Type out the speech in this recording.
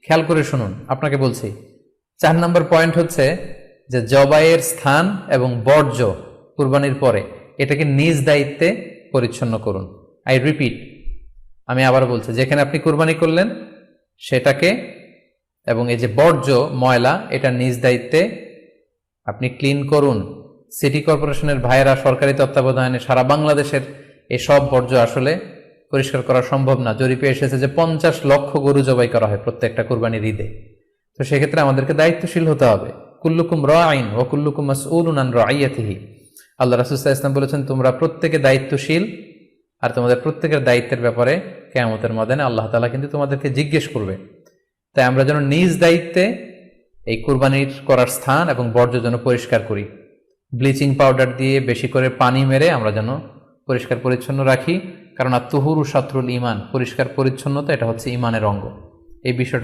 খেয়াল করে শুনুন, আপনাকে বলছি। 4 নম্বর পয়েন্ট হচ্ছে যে জবাইয়ের স্থান এবং বর্জ্য কুরবানির পরে এটাকে নিজ দায়িত্বে পরিচ্ছন্ন করুন। আই রিপিট, আমি আবার বলছি, যেখানে আপনি কুরবানি করলেন সেটাকে এবং এই যে বর্জ্য ময়লা এটা নিজ দায়িত্বে আপনি ক্লিন করুন। সিটি কর্পোরেশনের ভাইয়েরা সরকারি তত্ত্বাবধানে সারা বাংলাদেশের এই সব বর্জ্য আসলে পরিষ্কার করা সম্ভব না। জরিপে এসেছে যে 50 লক্ষ গরু জবাই করা হয় প্রত্যেকটা কুরবানির ঈদে। তো সেক্ষেত্রে আমাদেরকে দায়িত্বশীল হতে হবে। কুল্লুকুম রাঈন ওয়া কুল্লুকুম মাসউলুন আন রাইয়াতিহি। আল্লাহ রাসূল সাল্লাল্লাহু আলাইহি ওয়াসাল্লাম বলেছেন, তোমরা প্রত্যেকে দায়িত্বশীল, আর তোমাদের প্রত্যেকের দায়িত্বের ব্যাপারে কিয়ামতের ময়দানে আল্লাহ তাআলা কিন্তু তোমাদেরকে জিজ্ঞেস করবে। তাই আমরা যেন নিজ দায়িত্বে এই কুরবানির করার স্থান এবং বর্জ্য যেন পরিষ্কার করি। ব্লিচিং পাউডার দিয়ে বেশি করে পানি মেরে আমরা যেন পরিষ্কার পরিচ্ছন্ন রাখি, কারণ আত-তুহুরু শাতরুল ঈমান, পরিষ্কার পরিচ্ছন্নতা এটা হচ্ছে ঈমানের অঙ্গ। এই বিষয়টা